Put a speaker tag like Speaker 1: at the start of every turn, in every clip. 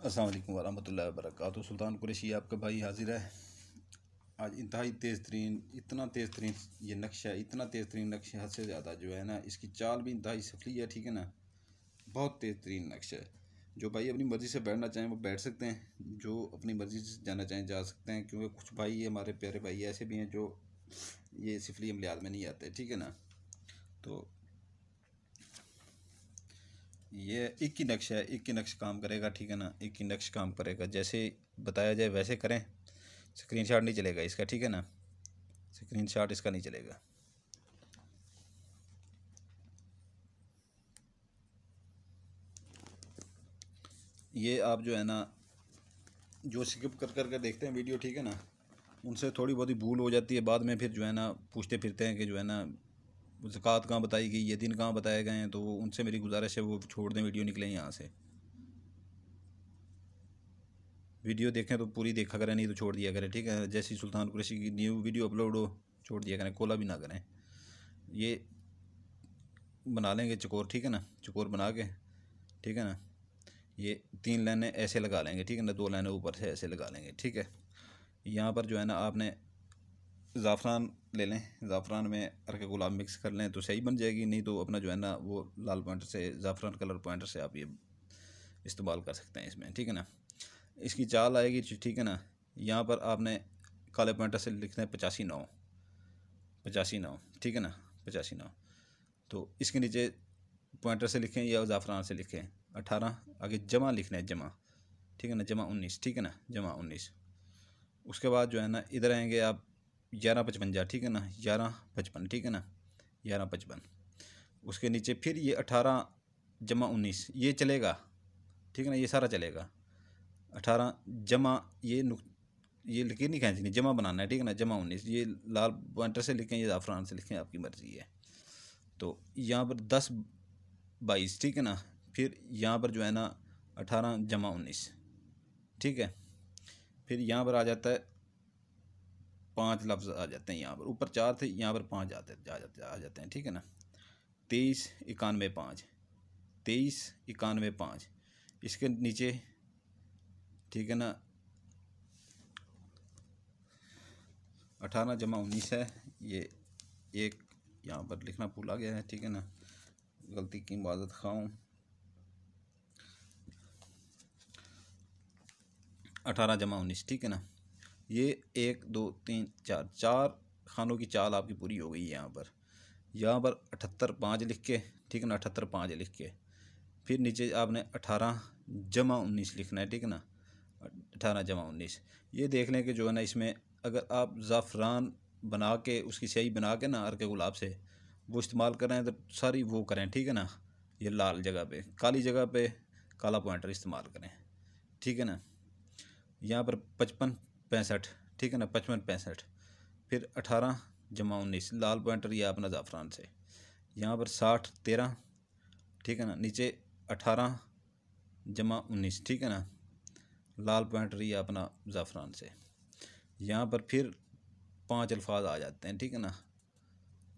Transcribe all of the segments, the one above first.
Speaker 1: अस्सलाम वालेकुम वरहमतुल्लाहि वबरकातुहू। सुल्तान कुरैशी आपका भाई हाजिर है। आज इंतहाई तेज़ तरीन, इतना तेज़ तरीन ये नक्शा है, इतना तेज़ तरीन नक्शा हद से ज़्यादा जो है ना, इसकी चाल भी इंतहाई सफली है, ठीक है ना। बहुत तेज़ तरीन नक्शा है। जो भाई अपनी मर्ज़ी से बैठना चाहें वो बैठ सकते हैं, जो अपनी मर्ज़ी से जाना चाहें जा सकते हैं, क्योंकि कुछ भाई हमारे प्यारे भाई ऐसे भी हैं जो ये सफली अमलियात में नहीं आते, ठीक है ना। तो ये एक ही नक्शा है, एक ही नक्श काम करेगा, ठीक है ना। एक ही नक्श काम करेगा, जैसे बताया जाए वैसे करें। स्क्रीनशॉट नहीं चलेगा इसका, ठीक है ना। स्क्रीनशॉट इसका नहीं चलेगा। ये आप जो है ना, जो स्किप कर कर देखते हैं वीडियो, ठीक है ना, उनसे थोड़ी बहुत ही भूल हो जाती है। बाद में फिर जो है ना पूछते फिरते हैं कि जो है ना ज़कात कहाँ बताई गई, ये दिन कहाँ बताए गए हैं। तो उनसे मेरी गुजारिश है वो छोड़ दें, वीडियो निकलें यहाँ से। वीडियो देखें तो पूरी देखा करें, नहीं तो छोड़ दिया करें, ठीक है। जैसी सुल्तान कुरैशी की न्यू वीडियो अपलोड हो छोड़ दिया करें, कोला भी ना करें। ये बना लेंगे चकोर, ठीक है ना, चकोर बना के, ठीक है ना। ये 3 लाइनें ऐसे लगा लेंगे, ठीक है ना, 2 लाइनें ऊपर से ऐसे लगा लेंगे, ठीक है। यहाँ पर जो है ना आपने ज़ाफ़रान ले लें, ज़ाफ़रान में अर्क गुलाब मिक्स कर लें तो सही बन जाएगी, नहीं तो अपना जो है ना वो लाल पॉइंटर से, ज़ाफ़रान कलर पॉइंटर से आप ये इस्तेमाल कर सकते हैं इसमें, ठीक है ना। इसकी चाल आएगी, ठीक है ना। यहाँ पर आपने काले पॉइंटर से लिखना है 85 9, 85 9, ठीक है ना, 85 9। तो इसके नीचे पॉइंटर से लिखें या ज़ाफ़रान से लिखें 18, आगे जमा लिखना है, जमा, ठीक है ना, जमा 19, ठीक है ना, जमा 19। उसके बाद जो है ना इधर आएंगे आप 1155, ठीक है ना, 1155, ठीक है ना, 1155। उसके नीचे फिर ये 18 जमा 19 ये चलेगा, ठीक है ना, ये सारा चलेगा। 18 जमा ये लकीर नहीं खींचनी, जमा बनाना है, ठीक है ना, जमा 19। ये लाल पॉइंटर से लिखें या ज़ाफ़रान से लिखें, आपकी मर्ज़ी है। तो यहाँ पर 10 22, ठीक है ना। फिर यहाँ पर जो है ना 18 जमा 19, ठीक है। फिर यहाँ पर आ जाता है 5 लफ्ज़ आ जाते हैं। यहाँ पर ऊपर 4 थे, यहाँ पर 5 आ जाते हैं, ठीक है ना। 23 91 5, 23 91 5। इसके नीचे, ठीक है ना, 18 जमा 19 है। ये एक यहाँ पर लिखना भूल आ गया है, ठीक है ना, गलती की माज़रत खाऊँ। 18 जमा 19, ठीक है ना। ये 1 2 3 4 4 खानों की चाल आपकी पूरी हो गई है। यहाँ पर 78 5 लिख के, ठीक है ना, 78 5 लिख के फिर नीचे आपने 18 जमा 19 लिखना है, ठीक है ना, 18 जमा 19। ये देख लें कि जो है ना इसमें अगर आप ज़ाफ़रान बना के उसकी स्याही बना के ना अर्क गुलाब से वो इस्तेमाल करें तो सारी वो करें, ठीक है ना। ये लाल जगह पे, काली जगह पे काला पॉइंटर इस्तेमाल करें, ठीक है ना। यहाँ पर 55 65, ठीक है ना, 55 65। फिर 18 जमा 19 लाल पॉइंटर या अपना ज़ाफ़रान से। यहाँ पर 60 13, ठीक है ना, नीचे 18 जमा 19, ठीक है ना, लाल पॉइंटर या अपना ज़ाफ़रान से। यहाँ पर फिर 5 अल्फाज आ जाते हैं, ठीक है ना,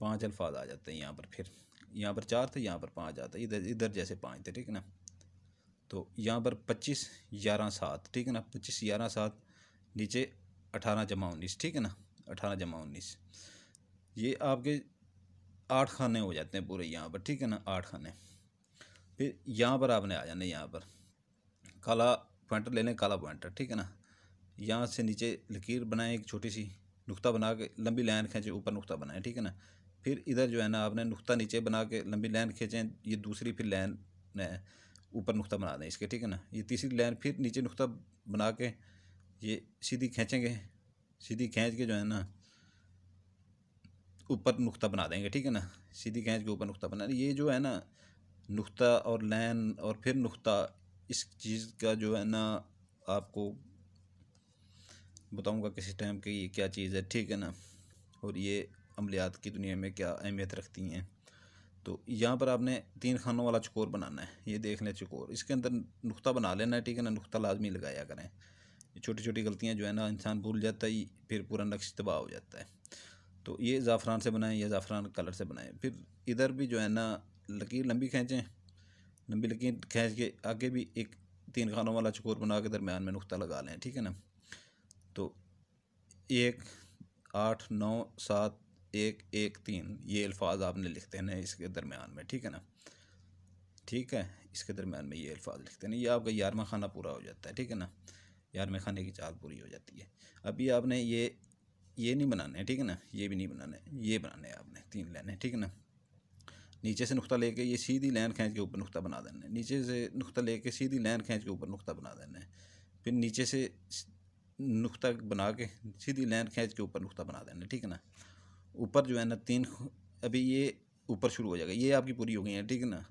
Speaker 1: 5 अल्फाज आ जाते हैं। यहाँ पर फिर यहाँ पर 4 थे, यहाँ पर 5 आते हैं, इधर इधर जैसे 5 थे, ठीक है ना। तो यहाँ पर 25 11 7, ठीक है ना, 25 11 7। नीचे 18 जमा 19, ठीक है ना, 18 जमा 19। ये आपके 8 खाने हो जाते हैं पूरे यहाँ पर, ठीक है ना, 8 खाने। फिर यहाँ पर आपने आ जाना, यहाँ पर काला पॉइंटर ले लें, काला पॉइंटर, ठीक है ना। यहाँ से नीचे लकीर बनाएं, एक छोटी सी नुक्ता बना के लंबी लाइन खींचें, ऊपर नुक्ता बनाएं, ठीक है ना। फिर इधर जो है ना आपने नुक्ता नीचे बना के लंबी लाइन खींचें, ये दूसरी फिर लाइन ऊपर नुक्ता बना दें इसके, ठीक है ना। ये तीसरी लाइन फिर नीचे नुक्ता बना के ये सीधी खींचेंगे, सीधी खींच के जो है ना ऊपर नुक्ता बना देंगे, ठीक है ना। सीधी खींच के ऊपर नुक्ता बना, ये जो है ना नुक्ता और लाइन और फिर नुक्ता, इस चीज़ का जो है ना आपको बताऊंगा किसी टाइम कि ये क्या चीज़ है, ठीक है ना, और ये अमलियात की दुनिया में क्या अहमियत रखती हैं। तो यहाँ पर आपने 3 खानों वाला चकोर बनाना है, ये देख लें चकोर, इसके अंदर नुक्ता बना लेना है, ठीक है ना, नुक्ता लाजमी लगाया करें। ये छोटी छोटी गलतियाँ जो है ना इंसान भूल जाता है, फिर पूरा नक्श तबाह हो जाता है। तो ये ज़ाफ़रान से बनाएं या ज़ाफ़रान कलर से बनाएं। फिर इधर भी जो है ना लकीर लंबी खींचें, लंबी लकीर खींच के आगे भी एक 3 खानों वाला चकोर बना के दरमियान में नुक्ता लगा लें, ठीक है ना। तो 1 8 9 7 1 1 3 ये अल्फाज आपने लिखते हैं ना इसके दरमियान में, ठीक है ना। ठीक है, इसके दरमियान में ये अल्फाज लिखते हैं ना, ये आपका 11वां खाना पूरा हो जाता है, ठीक है ना। 11वें खाने की चाल पूरी हो जाती है। अभी आपने ये नहीं बनाने, ठीक है ना, ये भी नहीं बनाने, ये बनाने हैं आपने 3 लाइनें, ठीक है ना। नीचे से नुक्ता लेके ये सीधी लाइन खींच के ऊपर नुक्ता बना देना है, नीचे से नुक्ता लेके सीधी लाइन खींच के ऊपर नुक्ता बना देना है, फिर नीचे से नुक्ता बना के सीधी लाइन खींच के ऊपर नुक्ता बना देना है, ठीक है ना। ऊपर जो है ना 3 अभी ये ऊपर शुरू हो जाएगा, ये आपकी पूरी हो गई है, ठीक है ना।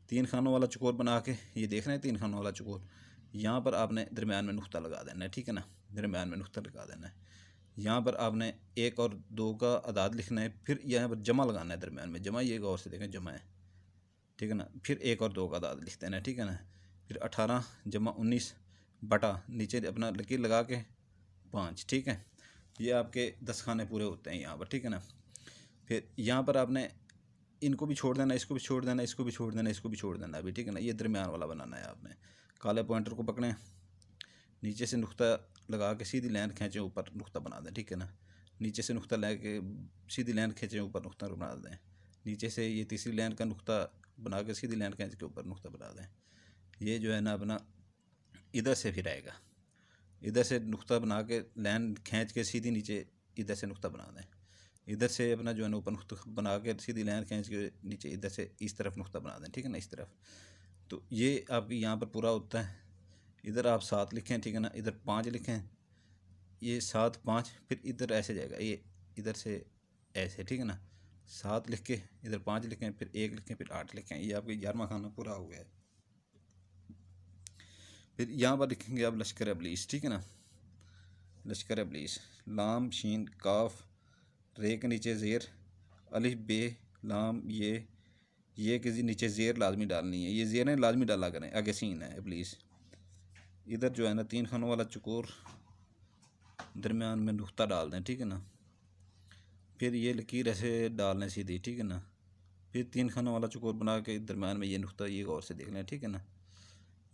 Speaker 1: 3 खानों वाला चकोर बना के ये देख रहे हैं 3 खानों वाला चकोर, यहाँ पर आपने दरमियान में नुक्ता लगा देना है, ठीक है ना। दरमियान में नुक्ता लगा देना है, यहाँ पर आपने 1 और 2 का अदाद लिखना है, फिर यहाँ पर जमा लगाना है दरमियान में, जमा ये गौर से देखें जमा है, ठीक है ना। फिर 1 और 2 का अदाद लिख देना है, ठीक है ना। फिर 18 जमा 19 बटा नीचे अपना लकीर लगा के 5, ठीक है। ये आपके 10 खाने पूरे होते हैं यहाँ पर, ठीक है ना। फिर यहाँ पर आपने इनको भी छोड़ देना, इसको भी छोड़ देना, इसको भी छोड़ देना, इसको भी छोड़ देना अभी, ठीक है ना। ये दरमियान वाला बनाना है आपने। काले पॉइंटर को पकड़ें, नीचे से नुक्ता लगा के सीधी लाइन खींचें, ऊपर नुक्ता बना दें, ठीक है ना। नीचे से नुक्ता लेके सीधी लाइन खींचें, ऊपर नुक्ता बना दें। नीचे से ये तीसरी लाइन का नुक्ता बना के सीधी लाइन खींच के ऊपर नुक्ता बना दें। ये जो है ना अपना इधर से फिर आएगा, इधर से नुक्ता बना के लाइन खींच के सीधी नीचे इधर से नुक्ता बना दें। इधर से अपना जो है ना ऊपर नुक्ता बना के सीधी लाइन खींच के नीचे इधर से इस तरफ नुक्ता बना दें, ठीक है ना, इस तरफ। तो ये आपकी यहाँ पर पूरा होता है। इधर आप 7 लिखें, ठीक है ना, इधर 5 लिखें, ये 7 5, फिर इधर ऐसे जाएगा, ये इधर से ऐसे, ठीक है ना। 7 लिख के इधर 5 लिखें, फिर 1 लिखें, फिर 8 लिखें, ये आपके 11वां खाना पूरा हो गया है। फिर यहाँ पर लिखेंगे आप लश्कर इब्लीस, ठीक है ना। लश्कर इब्लीस, लाम शीन काफ रे के नीचे ज़ेर, अलिफ बे लाम ये के नीचे ज़ेर लाजमी डालनी है, ये ज़ेर लाजमी डाला करें, आगे सीन है इब्लीस। इधर जो है ना 3 खानों वाला चकोर दरमियान में नुक्ता डाल दें, ठीक है ना। फिर ये लकीर ऐसे डालने सीधी, ठीक है ना। फिर 3 खानों वाला चकोर बना के दरमियान में ये नुक्ता ये गौर से देख लें, ठीक है ना।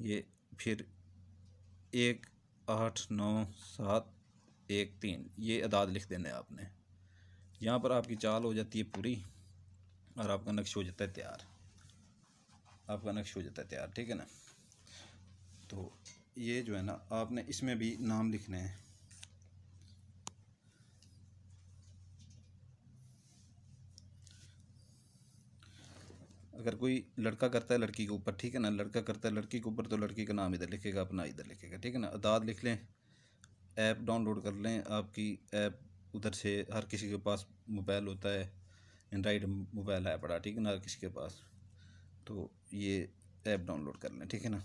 Speaker 1: ये फिर 1 8 9 7 1 3 ये अदाद लिख देना है आपने। यहाँ पर आपकी चाल हो जाती है पूरी और आपका नक्श हो जाता है तैयार, आपका नक्श हो जाता है तैयार, ठीक है ना। तो ये जो है ना आपने इसमें भी नाम लिखने हैं। अगर कोई लड़का करता है लड़की के ऊपर, ठीक है ना, लड़का करता है लड़की के ऊपर, तो लड़की का नाम इधर लिखेगा, अपना इधर लिखेगा, ठीक है ना। अदाद लिख लें, ऐप डाउनलोड कर लें, आपकी ऐप उधर से हर किसी के पास मोबाइल होता है, एंड्राइड मोबाइल है पड़ा, ठीक है ना, हर किसी के पास। तो ये ऐप डाउनलोड कर लें, ठीक है ना।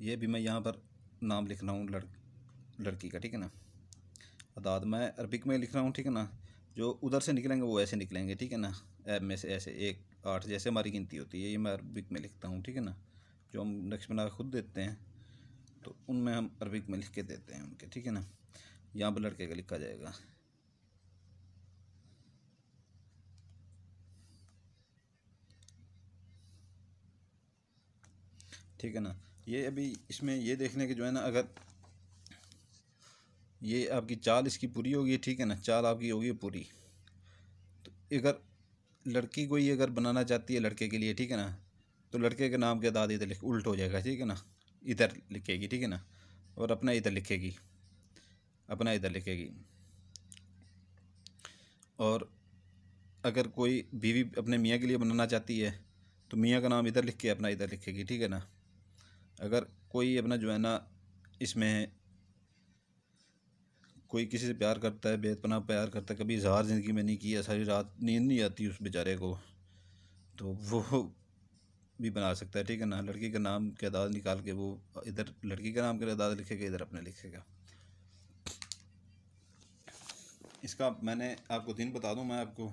Speaker 1: ये भी मैं यहाँ पर नाम लिख रहा हूँ लड़की का, ठीक है ना। अदाद मैं अरबिक में लिख रहा हूँ, ठीक है ना। जो उधर से निकलेंगे वो ऐसे निकलेंगे, ठीक है ना। ऐप में से ऐसे 1 8 जैसे हमारी गिनती होती है, ये मैं अरबिक में लिखता हूँ, ठीक है ना। जो हम नक्श बना खुद देते हैं तो उनमें हम अरबिक में लिख के देते हैं उनके, ठीक है ना। यहाँ पर लड़के का लिखा जाएगा, ठीक है ना। ये अभी इसमें ये देखने के जो है ना, अगर ये आपकी चाल इसकी पूरी होगी, ठीक है ना, चाल आपकी होगी पूरी। तो अगर लड़की को ही अगर बनाना चाहती है लड़के के लिए, ठीक है ना, तो लड़के के नाम के अदाद इधर लिख उल्ट हो जाएगा, ठीक है ना, इधर लिखेगी, ठीक है ना। और अपना इधर लिखेगी, अपना इधर लिखेगी। और अगर कोई बीवी अपने मियाँ के लिए बनाना चाहती है तो मियाँ का नाम इधर लिख के अपना इधर लिखेगी, ठीक है ना। अगर कोई अपना जो है ना इसमें कोई किसी से प्यार करता है, बेपनाह प्यार करता है, कभी इजहार ज़िंदगी में नहीं किया, सारी रात नींद नहीं आती उस बेचारे को, तो वो भी बना सकता है, ठीक है ना। लड़की का नाम के अदाद निकाल के वो इधर लड़की का नाम के अदाद लिखेगा, इधर अपने लिखेगा। इसका मैंने आपको दिन बता दूं, मैं आपको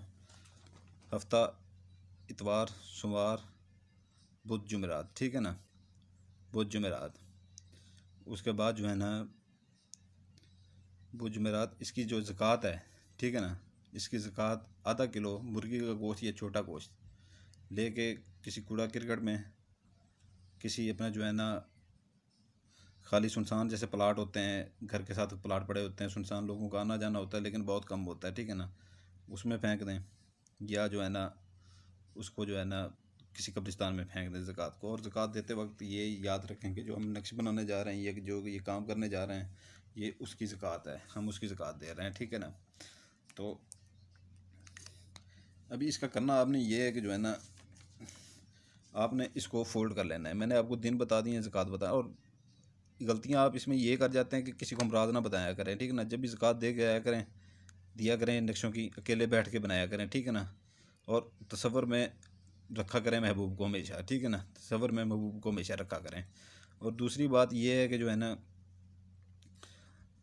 Speaker 1: हफ्ता इतवार सोमवार बुध जुमेरात, ठीक है ना, बुध जुमेरात। उसके बाद जो है ना बुध जुमेरात इसकी जो ज़कात है, ठीक है ना, इसकी ज़कात आधा किलो मुर्गी का गोश्त या छोटा गोश्त लेके किसी कूड़ा करकट में, किसी अपना जो है ना खाली सुनसान जैसे प्लाट होते हैं, घर के साथ प्लाट पड़े होते हैं, सुनसान लोगों का आना जाना होता है लेकिन बहुत कम होता है, ठीक है ना, उसमें फेंक दें, या जो है ना उसको जो है ना किसी कब्रिस्तान में फेंक दें ज़कात को। और ज़कात देते वक्त ये याद रखें कि जो हम नक्श बनाने जा रहे हैं, ये जो ये काम करने जा रहे हैं, ये उसकी ज़कात है, हम उसकी ज़कात दे रहे हैं, ठीक है ना। तो अभी इसका करना आपने ये है कि जो है ना आपने इसको फ़ोल्ड कर लेना है। मैंने आपको दिन बता दिए, ज़कात बताया, और गलतियाँ आप इसमें ये कर जाते हैं कि किसी को हमराज ना बताया करें, ठीक है ना। जब भी ज़कात दे के आया करें, दिया करें नक्शों की, अकेले बैठ के बनाया करें, ठीक है ना। और तसव्वुर में रखा करें महबूब को हमेशा, ठीक है ना, तसव्वुर में महबूब को हमेशा रखा करें। और दूसरी बात ये है कि जो है ना,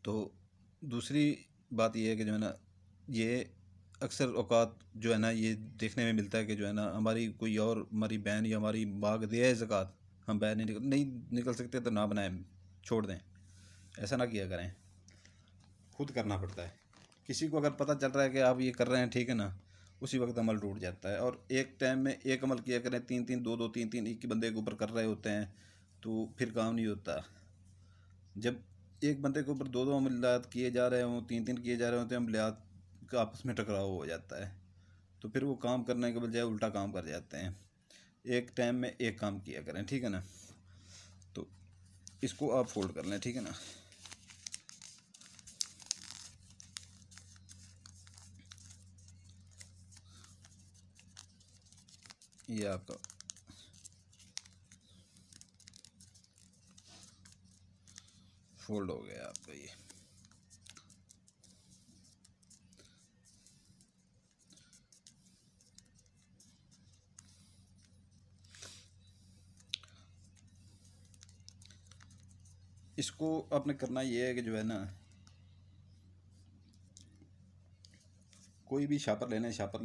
Speaker 1: तो दूसरी बात ये है कि जो है ना, ये अक्सर औकात जो है ना ये देखने में मिलता है कि जो है ना हमारी कोई और हमारी बहन या हमारी माँ दे है ज़कात, हम बाहर नहीं निकल सकते तो ना बनाएं, छोड़ दें। ऐसा ना किया करें, खुद करना पड़ता है। किसी को अगर पता चल रहा है कि आप ये कर रहे हैं, ठीक है ना, उसी वक्त अमल टूट जाता है। और एक टाइम में एक अमल किया करें, तीन तीन दो दो तीन तीन एक ही बंदे के ऊपर कर रहे होते हैं तो फिर काम नहीं होता। जब एक बंदे के ऊपर दो दो अमलियात किए जा रहे हों, तीन तीन किए जा रहे होते हैं, अमलियात का आपस में टकराव हो जाता है, तो फिर वो काम करने के बजाय उल्टा काम कर जाते हैं। एक टाइम में एक काम किया करें, ठीक है ना। तो इसको आप फोल्ड कर लें, ठीक है ना। ये आपका फोल्ड हो गया आपका ये। इसको आपने करना ये है कि जो है ना, कोई भी शापर ले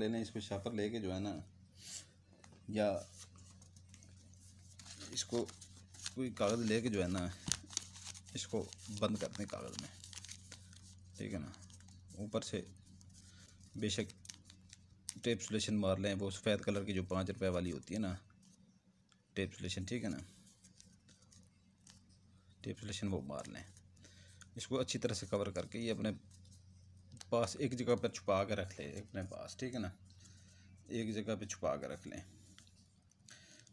Speaker 1: लें, इसको शापर लेके जो है ना, या इसको कोई कागज़ लेके जो है ना इसको बंद कर दें कागज़ में, ठीक है ना। ऊपर से बेशक टेप सोल्यूशन मार लें, वो सफ़ेद कलर की जो 5 रुपए वाली होती है ना टेप सोल्यूशन, ठीक है ना, टेप सोल्यूशन वो मार लें। इसको अच्छी तरह से कवर करके ये अपने पास एक जगह पर छुपा कर रख लें अपने पास, ठीक है ना, एक जगह पे छुपा कर रख लें।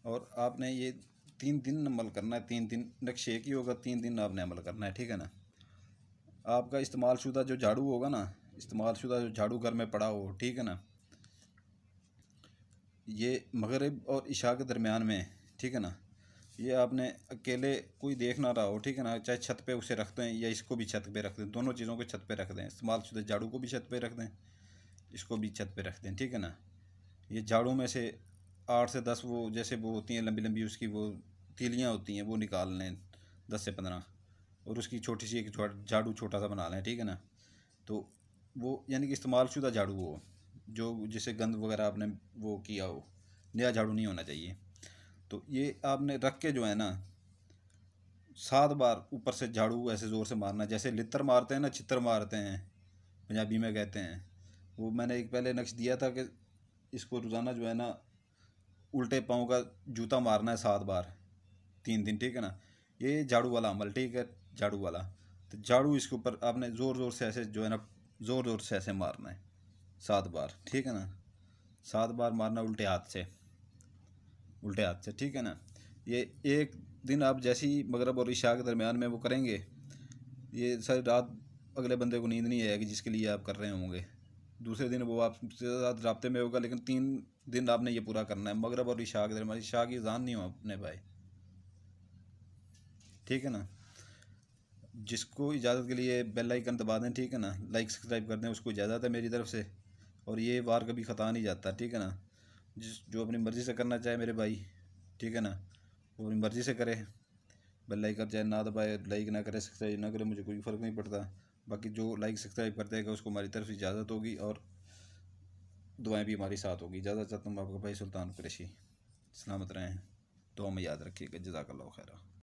Speaker 1: और आपने ये 3 दिन अमल करना है, 3 दिन, नक्शे एक ही होगा, 3 दिन आपने अमल करना है, ठीक है ना। आपका इस्तेमाल शुदा जो झाड़ू होगा ना, इस्तेमाल शुदा जो झाड़ू घर में पड़ा हो, ठीक है ना, ये मगरिब और इशा के दरमियान में, ठीक है ना, ये आपने अकेले कोई देख ना रहा हो, ठीक है ना, चाहे छत पे उसे रख दें या इसको भी छत पे रख दें, दोनों चीज़ों को छत पे रख दें। इस्तेमाल शुदा झाड़ू को भी छत पे रख दें, इसको भी छत पे रख दें, ठीक है ना। ये झाड़ू में से 8 से 10 वो जैसे वो होती हैं लंबी लंबी, उसकी वो तीलियाँ होती हैं, वो निकाल लें 10 से 15, और उसकी छोटी सी एक झाड़ू छोटा सा बना लें, ठीक है ना। तो वो यानी कि इस्तेमाल शुदा झाड़ू हो, जो जिसे गंद वगैरह आपने वो किया हो, नया झाड़ू नहीं होना चाहिए। तो ये आपने रख के जो है ना 7 बार ऊपर से झाड़ू ऐसे ज़ोर से मारना, जैसे लितर मारते हैं ना, चित्तर मारते हैं पंजाबी में कहते हैं। वो मैंने एक पहले नक्श दिया था कि इसको रोज़ाना जो है ना उल्टे पाँव का जूता मारना है 7 बार 3 दिन, ठीक है ना। ये झाड़ू वाला अमल, ठीक है, झाड़ू वाला। तो झाड़ू इसके ऊपर आपने ज़ोर ज़ोर से ऐसे जो है ना, ज़ोर ज़ोर से ऐसे मारना है 7 बार, ठीक है ना, 7 बार मारना उल्टे हाथ से, उल्टे हाथ से, ठीक है ना। ये एक दिन आप जैसी मगरब और इशा के दरमियान में वो करेंगे, ये सारी रात अगले बंदे को नींद नहीं आएगी जिसके लिए आप कर रहे होंगे। दूसरे दिन वो आपसे साथ राब्ते में होगा, लेकिन 3 दिन आपने ये पूरा करना है, मगरब और इशा के दरमियान। इशा की अज़ान नहीं हो अपने भाई, ठीक है ना। जिसको इजाज़त के लिए बेल आइकन दबा दें, ठीक है ना, लाइक सब्सक्राइब कर दें, उसको इजाज़त है मेरी तरफ से। और ये वार कभी ख़ता नहीं जाता, ठीक है ना। जो अपनी मर्ज़ी से करना चाहे मेरे भाई, ठीक है ना, वो अपनी मर्ज़ी से करे। बेल आइकन चाहे ना दबाए, लाइक ना करे, सब्सक्राइब ना करे, मुझे कोई फ़र्क नहीं पड़ता। बाकी जो लाइक सब्सक्राइब कर देगा उसको हमारी तरफ से इजाज़त होगी और दुआएं भी हमारी साथ होगी। इजाज़त चाहता हूँ आपका भाई सुल्तान कुरैशी। सलामत रहें, दुआ में याद रखिएगा। जज़ाकल्लाहु खैरा।